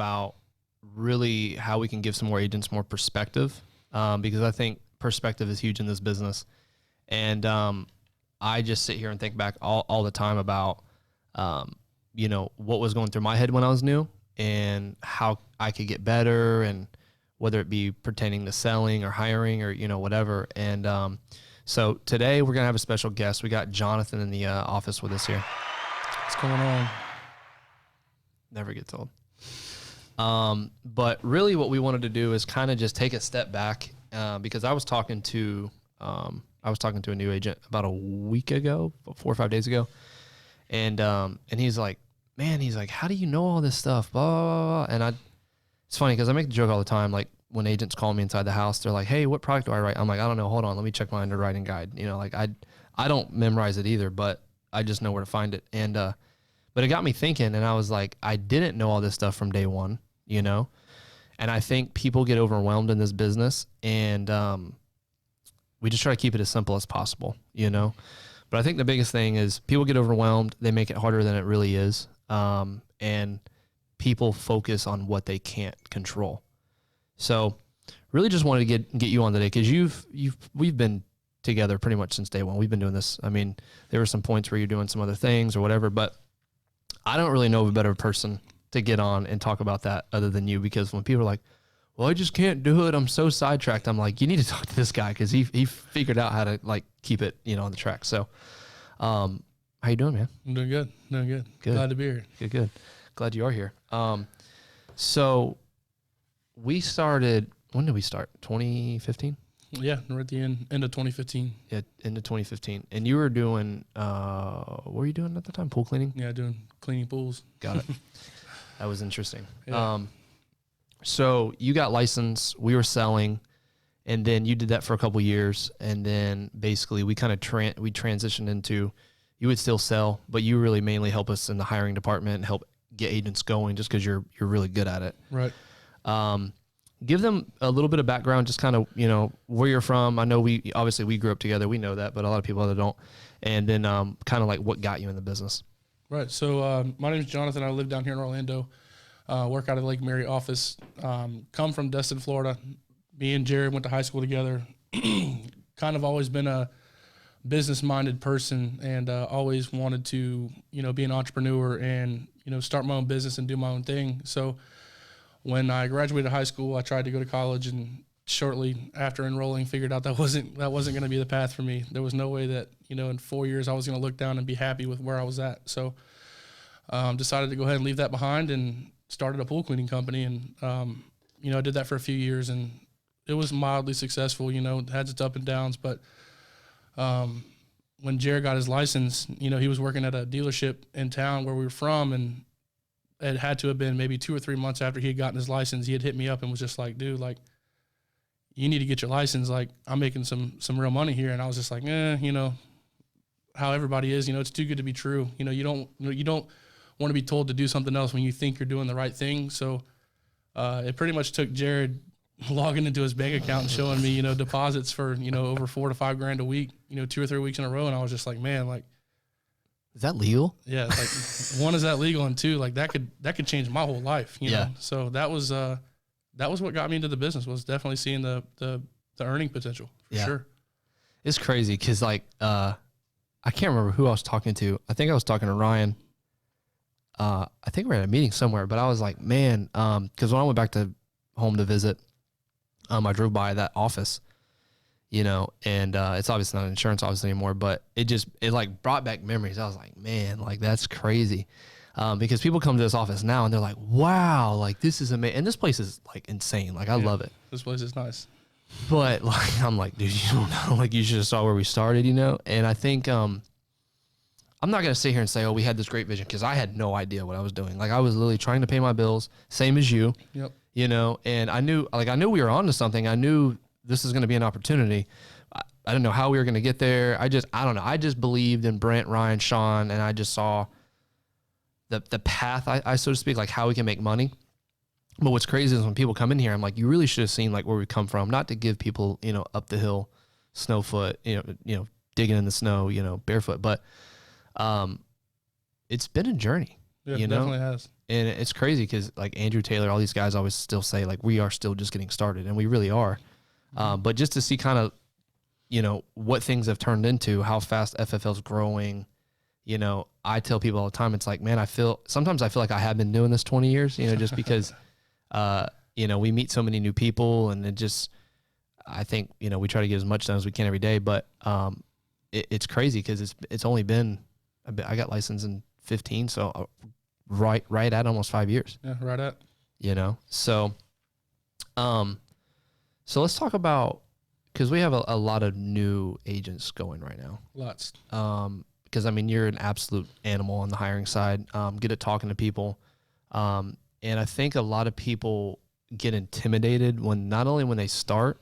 about really how we can give some more agents more perspective, because I think perspective is huge in this business. And I just sit here and think back all the time about, you know, what was going through my head when I was new and how I could get better, and whether it be pertaining to selling or hiring or, you know, whatever. And so today we're going to have a special guest. We got Jonathan in the office with us here. What's going on? Never gets old. But really what we wanted to do is kind of just take a step back, because I was talking to a new agent about a week ago, 4 or 5 days ago. And he's like, man, he's like, how do you know all this stuff? Blah, blah, blah. And it's funny because I make the joke all the time. Like when agents call me inside the house, they're like, hey, what product do I write? I'm like, I don't know. Hold on. Let me check my underwriting guide. You know, like I don't memorize it either, but I just know where to find it. And, but it got me thinking, and I was like, I didn't know all this stuff from day one, you know? And I think people get overwhelmed in this business, and we just try to keep it as simple as possible, you know? But I think the biggest thing is people get overwhelmed. They make it harder than it really is. And people focus on what they can't control. So really just wanted to get you on today, because we've been together pretty much since day one. We've been doing this. I mean, there were some points where you're doing some other things or whatever, but I don't really know of a better person to get on and talk about that other than you, because when people are like, well, I just can't do it, I'm so sidetracked, I'm like, you need to talk to this guy, because he figured out how to like keep it, you know, on the track. So how you doing, man? I'm doing good. Good. Glad to be here. Good. Glad you are here. So we started, when did we start? 2015? Yeah, we're at the end of 2015. Yeah, end of 2015. And you were doing, what were you doing at the time? Pool cleaning? Yeah, doing cleaning pools. Got it. That was interesting. Yeah. So you got licensed, we were selling, and then you did that for a couple years. And then basically we kind of we transitioned into, you would still sell, but you really mainly help us in the hiring department and help get agents going, just because you're really good at it. Right. Give them a little bit of background, just kind of, you know, where you're from. I know we grew up together. We know that, but a lot of people that don't. And then kind of like what got you in the business. Right. So my name is Jonathan. I live down here in Orlando. Work out of the Lake Mary office. Come from Destin, Florida. Me and Jerrod went to high school together. Kind of always been a business-minded person, and always wanted to, you know, be an entrepreneur and, you know, start my own business and do my own thing. So when I graduated high school, I tried to go to college, and shortly after enrolling, figured out that wasn't going to be the path for me. There was no way that, you know, in 4 years I was going to look down and be happy with where I was at. So decided to go ahead and leave that behind and started a pool cleaning company. And, you know, I did that for a few years, and it was mildly successful. You know, it had its ups and downs, but when Jerrod got his license, you know, he was working at a dealership in town where we were from, and it had to have been maybe 2 or 3 months after he had gotten his license, he had hit me up and was just like, dude, like, you need to get your license. Like, I'm making some real money here. And I was just like, you know, how everybody is, you know, it's too good to be true. You know, you don't want to be told to do something else when you think you're doing the right thing. So it pretty much took Jerrod logging into his bank account and showing me, you know, deposits for, you know, over $4 to $5 grand a week, you know, 2 or 3 weeks in a row. And I was just like, man, like, is that legal? Yeah. Like, one, is that legal? And two, like, that could change my whole life, you know? So that was what got me into the business, was definitely seeing the earning potential for sure. It's crazy. 'Cause like, I can't remember who I was talking to. I think I was talking to Ryan. I think we were at a meeting somewhere, but I was like, man, 'cause when I went back to home to visit, I drove by that office, you know, and it's obviously not an insurance office anymore, but it like brought back memories. I was like, man, like that's crazy. Because people come to this office now and they're like, wow, like this is amazing. And this place is like insane. Like I love it. This place is nice. But like, I'm like, dude, you don't know, like you should have saw where we started, you know? And I think, I'm not going to sit here and say, oh, we had this great vision, because I had no idea what I was doing. Like I was literally trying to pay my bills, same as you. Yep. You know, and I knew we were onto something. I knew this is going to be an opportunity. I didn't know how we were going to get there. I don't know. I just believed in Brent, Ryan, Sean, and I just saw the path, I so to speak, like how we can make money. But what's crazy is when people come in here, I'm like, you really should have seen like where we come from, not to give people, you know, up the hill, snowfoot, you know, digging in the snow, you know, barefoot, but it's been a journey. Yeah, you it know? definitely has. And it's crazy because like Andrew Taylor, all these guys always still say like we are still just getting started, and we really are. But just to see kind of, you know, what things have turned into, how fast FFL's growing, you know, I tell people all the time, it's like, man, sometimes I feel like I have been doing this 20 years, you know, just because, you know, we meet so many new people, and it just, I think, you know, we try to get as much done as we can every day, but it's crazy because it's only been, I got licensed in 15, so right at almost 5 years. Yeah, right at. You know, so let's talk about, because we have a lot of new agents going right now. Lots. Because, I mean, you're an absolute animal on the hiring side, good at talking to people. And I think a lot of people get intimidated not only when they start,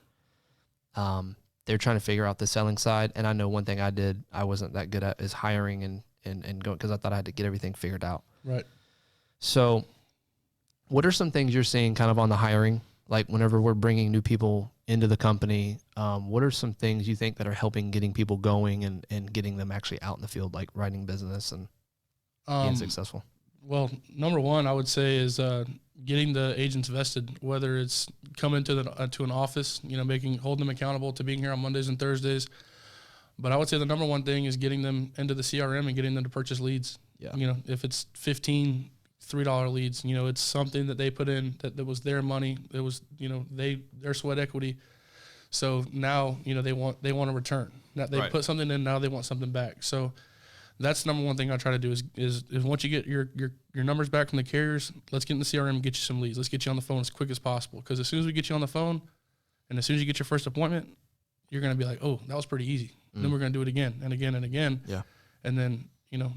they're trying to figure out the selling side. And I know one thing I wasn't that good at is hiring and going, because I thought I had to get everything figured out. Right. So what are some things you're seeing kind of on the hiring? Like whenever we're bringing new people into the company, what are some things you think that are helping getting people going and getting them actually out in the field, like writing business and being successful? Well, number one, I would say is getting the agents vested, whether it's coming to an office, you know, holding them accountable to being here on Mondays and Thursdays. But I would say the number one thing is getting them into the CRM and getting them to purchase leads. Yeah. You know, if it's $3 leads, you know, it's something that they put in that was their money. It was, you know, their sweat equity. So now, you know, they want a return. Now they put something in, now they want something back. So that's the number one thing I try to do is once you get your numbers back from the carriers, let's get in the CRM and get you some leads. Let's get you on the phone as quick as possible. Because as soon as we get you on the phone and as soon as you get your first appointment, you're going to be like, oh, that was pretty easy. Then we're going to do it again and again and again. Yeah. And then, you know,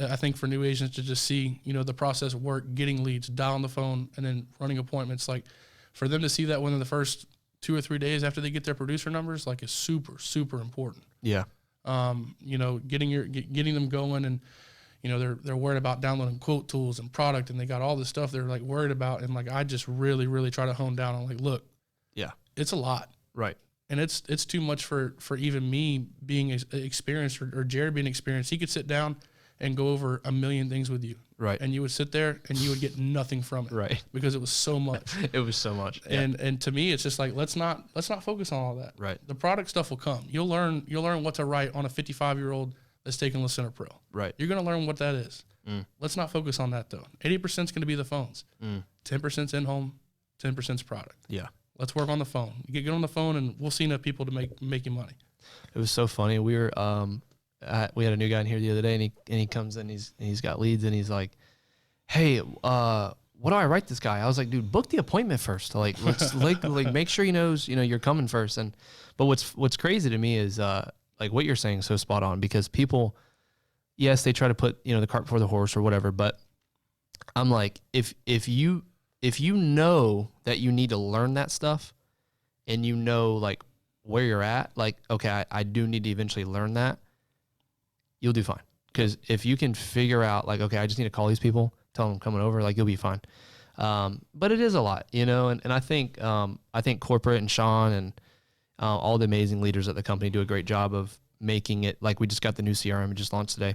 I think for new agents to just see, you know, the process of work, getting leads, dialing the phone, and then running appointments, like for them to see that within the first 2 or 3 days after they get their producer numbers, like is super, super important. Yeah. You know, getting them going, and you know they're worried about downloading quote tools and product, and they got all this stuff they're like worried about, and like I just really, really try to hone down on like, look, Yeah. it's a lot, Right. and it's too much for even me being experienced or Jerrod being experienced. He could sit down and go over a million things with you. Right. And you would sit there and you would get nothing from it. Right. Because it was so much. It was so much. Yeah. And to me it's just like let's not focus on all that. Right. The product stuff will come. You'll learn what to write on a 55-year-old that's taking Listener Pro. Right. You're gonna learn what that is. Let's not focus on that though. 80% is gonna be the phones. 10%'s in home, 10%'s product. Yeah. Let's work on the phone. You get on the phone and we'll see enough people to make you money. It was so funny. We were we had a new guy in here the other day, and he comes in, he's got leads, and he's like, hey, what do I write this guy? I was like, dude, book the appointment first. Like, let's like make sure he knows, you know, you're coming first. But what's crazy to me is like what you're saying is so spot on, because people, yes, they try to put, you know, the cart before the horse or whatever, but I'm like, if you know that you need to learn that stuff, and you know like where you're at, like, okay, I do need to eventually learn that, you'll do fine. Because if you can figure out, like, okay, I just need to call these people, tell them I'm coming over, like, you'll be fine. But it is a lot, you know, and I think corporate and Sean and all the amazing leaders at the company do a great job of making it, like we just got the new CRM, just launched today,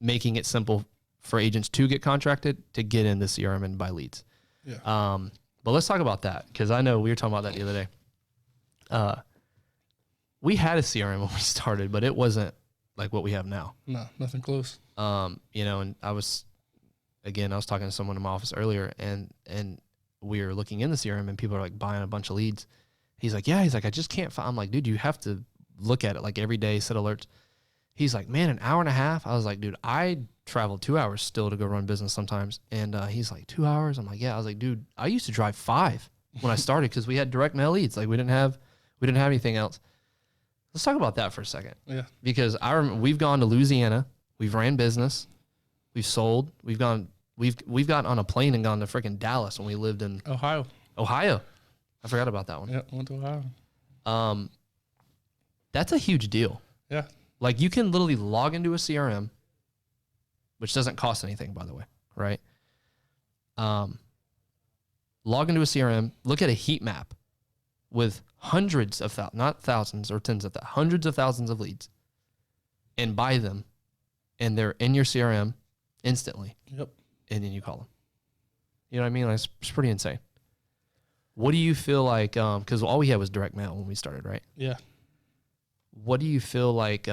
making it simple for agents to get contracted, to get in the CRM and buy leads. Yeah. But let's talk about that, because I know we were talking about that the other day. We had a CRM when we started, but it wasn't like what we have now. No, nothing close. You know, and I was talking to someone in my office earlier, and we were looking in the CRM, and people are like buying a bunch of leads. He's like, I just can't find. I'm like, dude, you have to look at it like every day, set alerts. He's like, man, an hour and a half. I was like, dude, I travel 2 hours still to go run business sometimes. And he's like, 2 hours. I'm like, yeah. I was like, dude, I used to drive 5 when I started, because we had direct mail leads. Like we didn't have anything else. Let's talk about that for a second. Yeah. Because I remember we've gone to Louisiana, we've ran business, we've sold, we've gotten on a plane and gone to freaking Dallas when we lived in Ohio. I forgot about that one. Yeah, went to Ohio. That's a huge deal. Yeah. Like you can literally log into a CRM, which doesn't cost anything, by the way, right? Log into a CRM, look at a heat map with hundreds of thousands, not thousands or tens of thousands, hundreds of thousands of leads, and buy them, and they're in your CRM, instantly. Yep. And then you call them. You know what I mean? Like, it's pretty insane. What do you feel like, because all we had was direct mail when we started, right? Yeah. What do you feel like,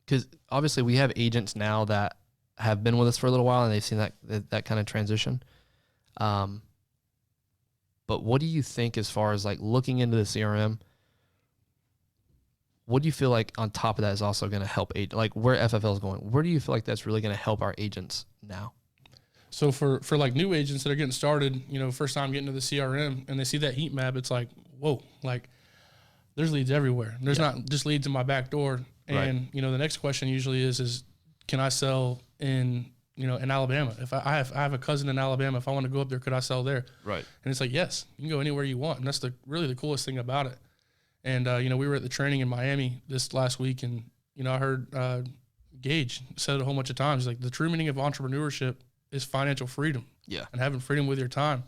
because obviously we have agents now that have been with us for a little while and they've seen that kind of transition. But what do you think as far as like looking into the CRM? What do you feel like on top of that is also going to help like where FFL is going? Where do you feel like that's really going to help our agents now? So for like new agents that are getting started, first time getting to the CRM and they see that heat map, it's like, whoa, like there's leads everywhere. There's not just leads in my back door. And, the next question usually is can I sell in Alabama? If I have a cousin in Alabama, if I want to go up there, could I sell there? Right. And it's like, yes, you can go anywhere you want. And that's really the coolest thing about it. And, we were at the training in Miami this last week and, I heard Gage said it a whole bunch of times. Like the true meaning of entrepreneurship is financial freedom. Yeah. And having freedom with your time.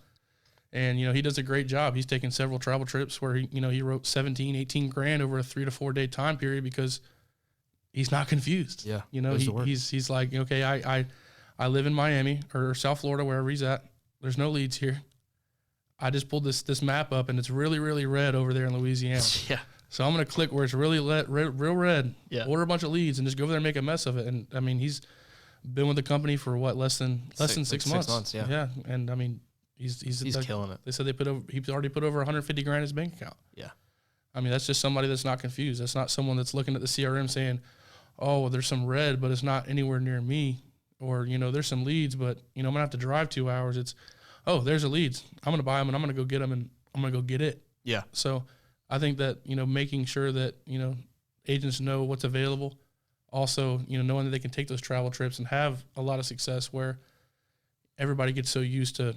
And, he does a great job. He's taken several travel trips where he wrote 17, 18 grand over a 3 to 4 day time period because he's not confused. Yeah. He's like, okay, I live in Miami or South Florida, wherever he's at. There's no leads here. I just pulled this map up and it's really, really red over there in Louisiana. Yeah. So I'm going to click where it's really real red, yeah. Order a bunch of leads and just go over there and make a mess of it. And I mean, he's been with the company for what, less than 6 months. 6 months. Yeah. Yeah. And I mean, he's killing it. They said he's already put over 150 grand in his bank account. Yeah. I mean, that's just somebody that's not confused. That's not someone that's looking at the CRM saying, oh, well, there's some red, but it's not anywhere near me. Or, there's some leads, but, I'm going to have to drive 2 hours. It's, oh, there's the leads. I'm going to buy them and I'm going to go get them and I'm going to go get it. Yeah. So I think that, making sure that, agents know what's available. Also, knowing that they can take those travel trips and have a lot of success where everybody gets so used to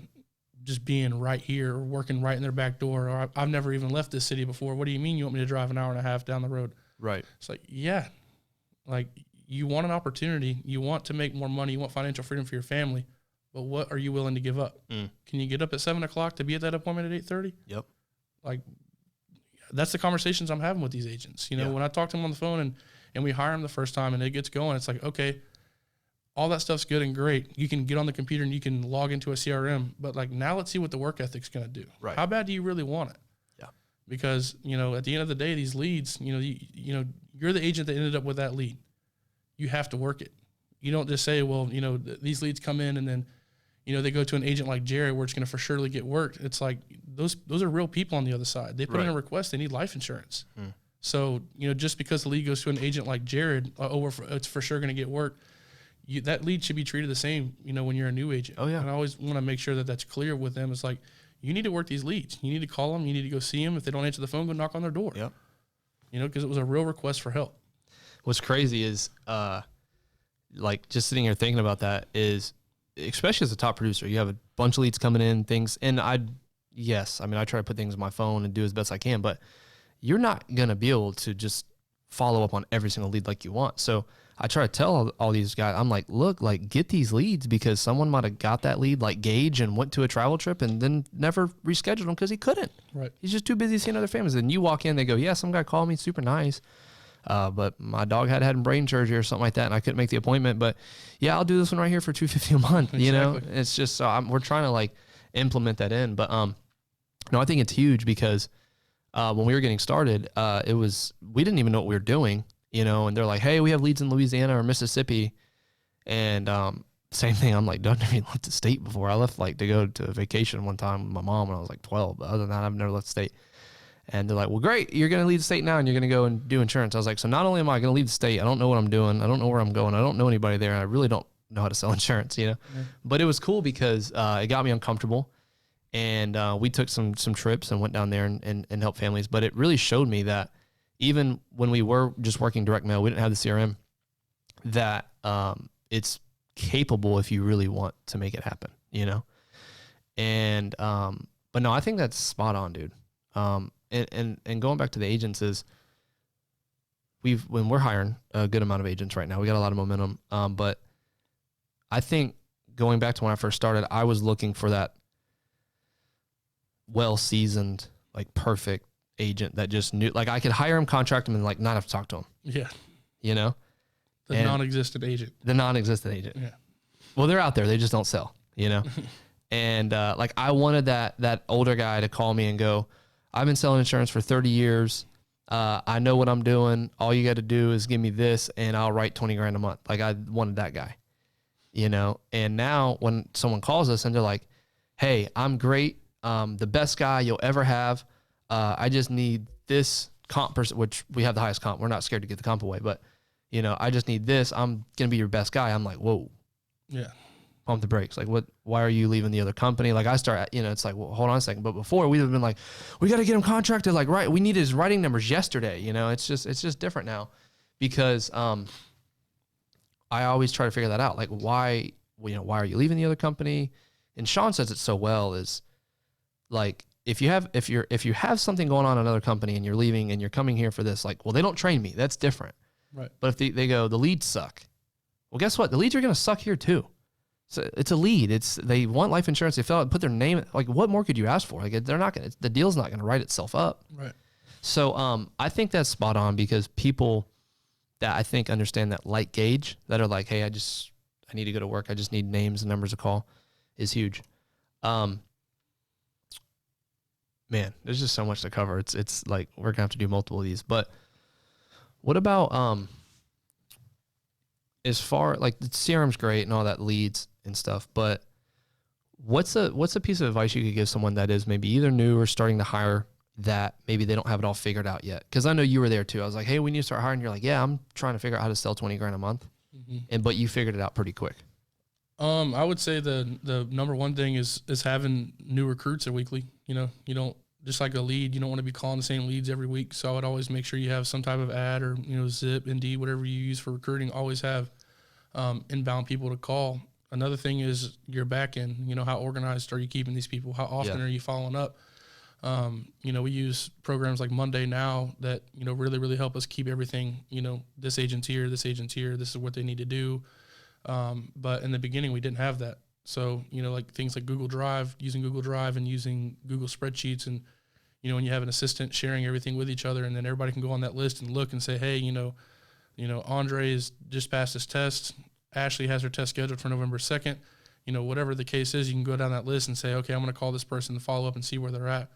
just being right here or working right in their back door. Or I've never even left this city before. What do you mean you want me to drive an hour and a half down the road? Right. It's like, yeah, like you want an opportunity. You want to make more money. You want financial freedom for your family. But what are you willing to give up? Can you get up at 7 o'clock to be at that appointment at 8:30? Yep. Like, that's the conversations I'm having with these agents. When I talk to them on the phone and we hire them the first time and it gets going, it's like, okay, all that stuff's good and great. You can get on the computer and you can log into a CRM, but like now let's see what the work ethic's going to do. Right. How bad do you really want it? Yeah. Because, at the end of the day, these leads, you're the agent that ended up with that lead. You have to work it. You don't just say, well, these leads come in and then, they go to an agent like Jerrod where it's going to for surely get worked. It's like those are real people on the other side. They put in a request. They need life insurance. So, just because the lead goes to an agent like Jerrod, it's for sure going to get worked. That lead should be treated the same, when you're a new agent. Oh, yeah. And I always want to make sure that that's clear with them. It's like, you need to work these leads. You need to call them. You need to go see them. If they don't answer the phone, go knock on their door. Yep. Because it was a real request for help. What's crazy is, like, just sitting here thinking about that is, especially as a top producer, you have a bunch of leads coming in, things, and I try to put things on my phone and do as best I can, but you're not going to be able to just follow up on every single lead like you want. So I try to tell all these guys, I'm like, look, like, get these leads because someone might have got that lead like Gage and went to a travel trip and then never rescheduled him because he couldn't. Right. He's just too busy seeing other families. And you walk in, they go, yeah, some guy called me, super nice. But my dog had brain surgery or something like that, and I couldn't make the appointment. But yeah, I'll do this one right here for $250 a month. Exactly. It's just we're trying to like implement that in. But no, I think it's huge because when we were getting started, we didn't even know what we were doing. And they're like, hey, we have leads in Louisiana or Mississippi, and same thing. I'm like, I've never even left the state before. I left like to go to a vacation one time with my mom when I was like 12. But other than that, I've never left the state. And they're like, well, great, you're going to leave the state now and you're going to go and do insurance. I was like, so not only am I going to leave the state, I don't know what I'm doing. I don't know where I'm going. I don't know anybody there. And I really don't know how to sell insurance, Yeah. But it was cool because it got me uncomfortable. And we took some trips and went down there and helped families. But it really showed me that even when we were just working direct mail, we didn't have the CRM, that it's capable if you really want to make it happen, And but no, I think that's spot on, dude. And going back to the agents is when we're hiring a good amount of agents right now, we got a lot of momentum. But I think going back to when I first started, I was looking for that well-seasoned, like perfect agent that just knew, like I could hire him, contract him, and like not have to talk to him. Yeah. The non-existent agent. The non-existent agent. Yeah. Well, they're out there. They just don't sell, you know? And like I wanted that older guy to call me and go, I've been selling insurance for 30 years. I know what I'm doing. All you got to do is give me this and I'll write 20 grand a month. Like I wanted that guy, you know? And now when someone calls us and they're like, hey, I'm great. The best guy you'll ever have. I just need this comp person, which we have the highest comp. We're not scared to get the comp away, but you know, I just need this. I'm going to be your best guy. I'm like, whoa. Yeah. Pump the brakes. Like, what? Why are you leaving the other company? Like, I start, you know, it's like, well, hold on a second. But before, we'd have been like, we got to get him contracted. Like, right, we need his writing numbers yesterday. You know, it's just different now, because I always try to figure that out. Like, why are you leaving the other company? And Sean says it so well. Is like, if you have something going on in another company and you're leaving and you're coming here for this, like, well, they don't train me. That's different. Right. But if they go, the leads suck. Well, guess what? The leads are going to suck here too. So it's a lead. They want life insurance. They fill out, put their name. Like, what more could you ask for? Like, they're not going to. The deal's not going to write itself up. Right. So I think that's spot on, because people that I think understand that light gauge, that are like, hey, I need to go to work. I just need names and numbers to call, is huge. Man, there's just so much to cover. It's like we're gonna have to do multiple of these. But what about as far, like, the CRM's great and all that, leads and stuff, but what's a piece of advice you could give someone that is maybe either new or starting to hire, that maybe they don't have it all figured out yet? Because I know you were there too. I was like, hey, we need to start hiring. You're like, yeah, I'm trying to figure out how to sell 20 grand a month. Mm-hmm. But you figured it out pretty quick. I would say the number one thing is having new recruits weekly. You know, you don't, just like a lead, you don't want to be calling the same leads every week. So I would always make sure you have some type of ad, or, you know, Zip, Indeed, whatever you use for recruiting, always have inbound people to call. Another thing is your back end. You know, how organized are you keeping these people? How often are you following up? You know, we use programs like Monday Now that, you know, really, really help us keep everything, you know, this agent's here, this is what they need to do. But in the beginning, we didn't have that. So, you know, like things like Google Drive and using Google spreadsheets, and, you know, when you have an assistant sharing everything with each other, and then everybody can go on that list and look and say, hey, you know, Andre has just passed his test. Ashley has her test scheduled for November 2nd. You know, whatever the case is, you can go down that list and say, okay, I'm going to call this person to follow up and see where they're at.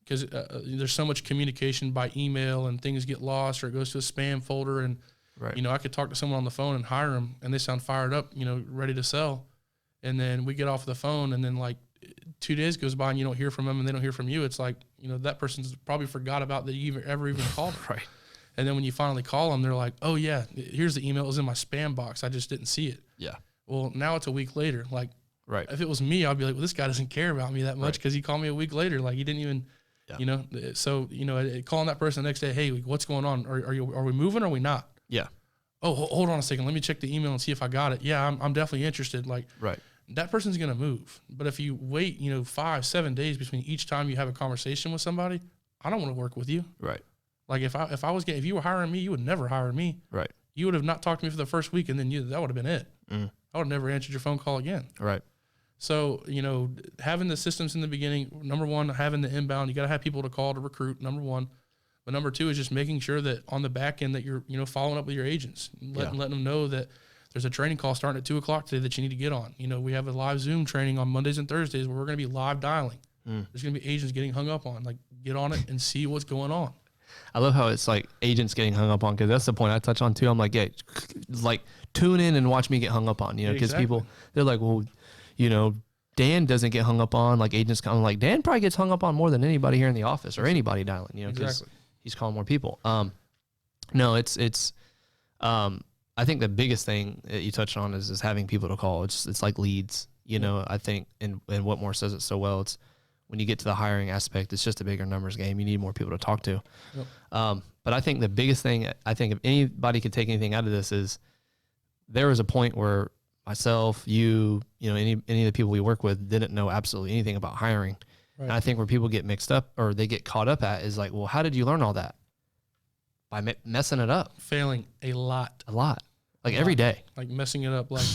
Because there's so much communication by email, and things get lost, or it goes to a spam folder. And, right. You know, I could talk to someone on the phone and hire them, and they sound fired up, you know, ready to sell. And then we get off the phone, and then like 2 days goes by and you don't hear from them, and they don't hear from you. It's like, you know, that person's probably forgot about that you ever even called them. Right. And then when you finally call them, they're like, oh yeah, here's the email. It was in my spam box. I just didn't see it. Yeah. Well, now it's a week later. Like, right. If it was me, I'd be like, well, this guy doesn't care about me that much, because he called me a week later. Like, he didn't even, you know. So, you know, calling that person the next day, hey, what's going on? Are we moving or are we not? Yeah. Oh, hold on a second. Let me check the email and see if I got it. Yeah, I'm definitely interested. Like, right. That person's going to move. But if you wait, you know, 5-7 days between each time you have a conversation with somebody, I don't want to work with you. Right. Like, if you were hiring me, you would never hire me. Right. You would have not talked to me for the first week, and then that would have been it. I would have never answered your phone call again. Right. So, you know, having the systems in the beginning, number one, having the inbound, you got to have people to call to recruit, number one. But number two is just making sure that on the back end that you're, you know, following up with your agents, letting them know that there's a training call starting at 2:00 today that you need to get on. You know, we have a live Zoom training on Mondays and Thursdays where we're going to be live dialing. There's going to be agents getting hung up on. Like, get on it and see what's going on. I love how it's like agents getting hung up on, because that's the point I touch on too. I'm like, yeah, like, tune in and watch me get hung up on, you know, because people, they're like, well, you know, Dan doesn't get hung up on. Like, agents come, like, Dan probably gets hung up on more than anybody here in the office, or anybody dialing, you know, because he's calling more people. No, it's I think the biggest thing that you touched on is having people to call. It's like leads, you know. I think, and Whitmore says it so well, it's when you get to the hiring aspect, it's just a bigger numbers game. You need more people to talk to. Yep. But I think the biggest thing, I think if anybody could take anything out of this, is there was a point where myself, you know, any of the people we work with didn't know absolutely anything about hiring. Right. And I think where people get mixed up, or they get caught up at, is like, well, how did you learn all that? By messing it up. Failing a lot. Like, every day. Like, messing it up, like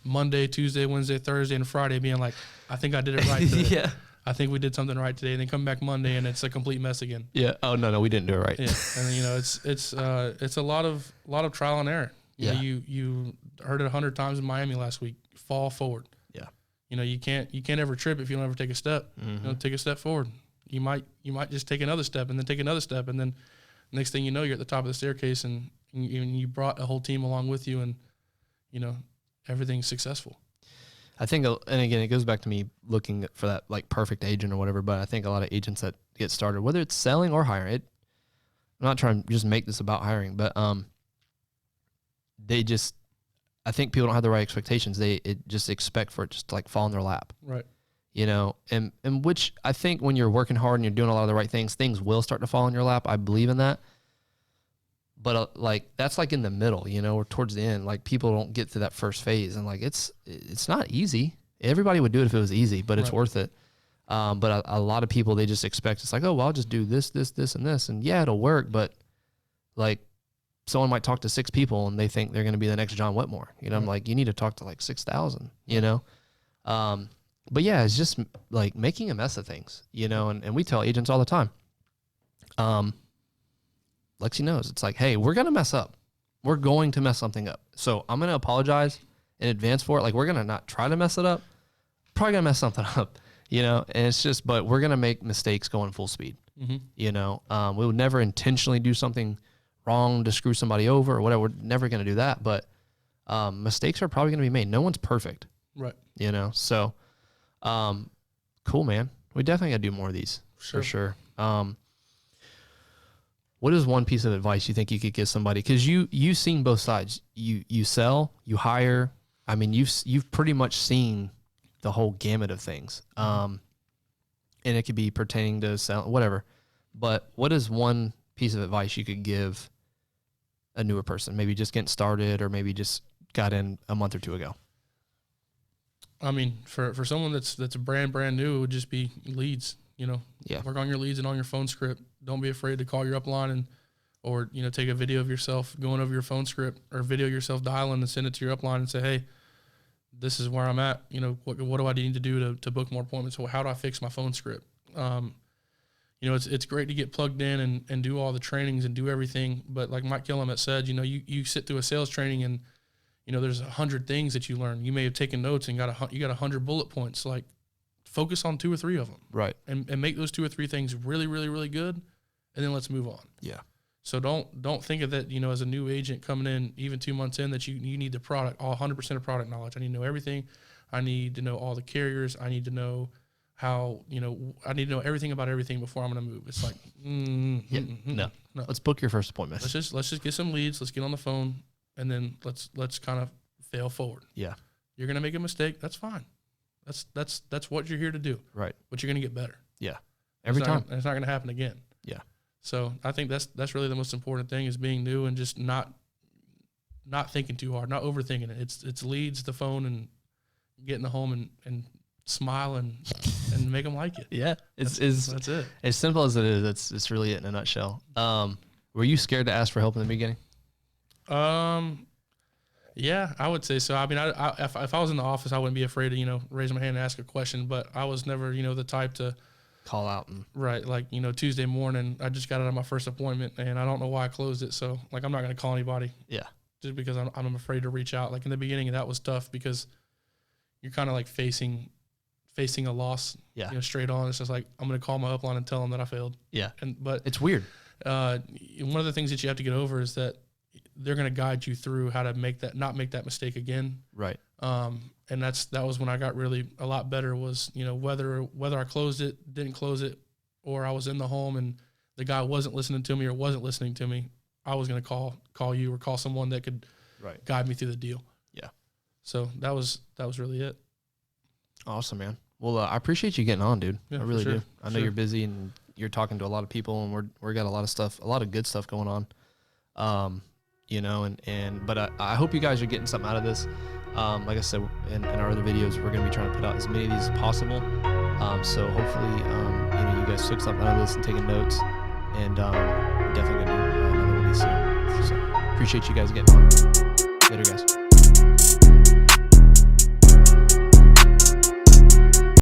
Monday, Tuesday, Wednesday, Thursday, and Friday, being like, I think I did it right today. Yeah. I think we did something right today, and then come back Monday and it's a complete mess again. Yeah. Oh no, we didn't do it right. Yeah. And you know, it's a lot of trial and error. You know, you heard it 100 times in Miami last week. Fall forward. Yeah. You know, you can't ever trip if you don't ever take a step. You know, take a step forward. You might just take another step and then take another step, and then next thing you know, you're at the top of the staircase, and you brought a whole team along with you, and you know, everything's successful. I think, and again, it goes back to me looking for that like perfect agent or whatever. But I think a lot of agents that get started, whether it's selling or hiring, I'm not trying to just make this about hiring, but I think people don't have the right expectations. They just expect for it just to like fall in their lap. Right. You know, and which I think when you're working hard and you're doing a lot of the right things will start to fall in your lap. I believe in that. But like that's like in the middle, you know, or towards the end. Like people don't get to that first phase, and like it's not easy. Everybody would do it if it was easy, but it's worth it. But a lot of people, they just expect it's like, oh, well, I'll just do this, and this, and yeah, it'll work. But like someone might talk to 6 people and they think they're going to be the next John Whitmore. You know, I'm like, you need to talk to like 6,000. You know. But yeah, it's just like making a mess of things, you know, and we tell agents all the time. Lexi knows. It's like, hey, we're going to mess up. We're going to mess something up. So I'm going to apologize in advance for it. Like, we're going to not try to mess it up. Probably going to mess something up, you know, and it's just, but we're going to make mistakes going full speed. You know, we would never intentionally do something wrong to screw somebody over or whatever. We're never going to do that. But mistakes are probably going to be made. No one's perfect. Right. You know, so cool, man. We definitely got to do more of these for sure. What is one piece of advice you think you could give somebody? Because you've seen both sides. You sell, you hire. I mean, you've pretty much seen the whole gamut of things. And it could be pertaining to sell, whatever. But what is one piece of advice you could give a newer person? Maybe just getting started, or maybe just got in a month or two ago. I mean, for someone that's brand new, it would just be leads. You know, work on your leads and on your phone script. Don't be afraid to call your upline or you know, take a video of yourself going over your phone script, or video yourself dialing and send it to your upline and say, hey, this is where I'm at. You know, what do I need to do to book more appointments? How do I fix my phone script? You know, it's great to get plugged in and do all the trainings and do everything. But like Mike Gillum had said, you know, you sit through a sales training and, you know, there's 100 things that you learn. You may have taken notes and you got 100 bullet points. Like, focus on 2 or 3 of them. Right. And make those 2 or 3 things really, really, really good, and then let's move on. Yeah. So don't think of that, you know, as a new agent coming in, even 2 months in, that you need the product, all 100% of product knowledge. I need to know everything. I need to know all the carriers. I need to know how, you know, I need to know everything about everything before I'm going to move. It's like, no. Let's book your first appointment. Let's just get some leads. Let's get on the phone, and then let's kind of fail forward. Yeah. You're going to make a mistake. That's fine. That's what you're here to do. Right. But you're going to get better. Yeah. Every time. It's not going to happen again. Yeah. So I think that's really the most important thing, is being new and just not thinking too hard, not overthinking it. It's leads, the phone, and getting the home and smile and make them like it. Yeah. That's it. As simple as it is, it's really it in a nutshell. Were you scared to ask for help in the beginning? Yeah, I would say so. I mean, if I was in the office, I wouldn't be afraid to, you know, raise my hand and ask a question, but I was never, you know, the type to call out. Right. Like, you know, Tuesday morning, I just got out of my first appointment and I don't know why I closed it. So like, I'm not going to call anybody. Yeah. Just because I'm afraid to reach out. Like in the beginning, that was tough because you're kind of like facing a loss, you know, straight on. It's just like, I'm going to call my upline and tell them that I failed. Yeah. But it's weird. One of the things that you have to get over is that they're going to guide you through how to not make that mistake again. Right. And that was when I got really a lot better, was, you know, whether I closed it, didn't close it, or I was in the home and the guy wasn't listening to me or wasn't listening to me, I was going to call you or call someone that could guide me through the deal. Yeah. So that was really it. Awesome, man. Well, I appreciate you getting on, dude. Yeah, I really do. I know you're busy and you're talking to a lot of people, and we got a lot of good stuff going on. You know, but I hope you guys are getting something out of this. Like I said, in our other videos, we're going to be trying to put out as many of these as possible. So hopefully, you know, you guys took something out of this and taking notes, and definitely going to do another one of these soon. So appreciate you guys getting on. Later, guys.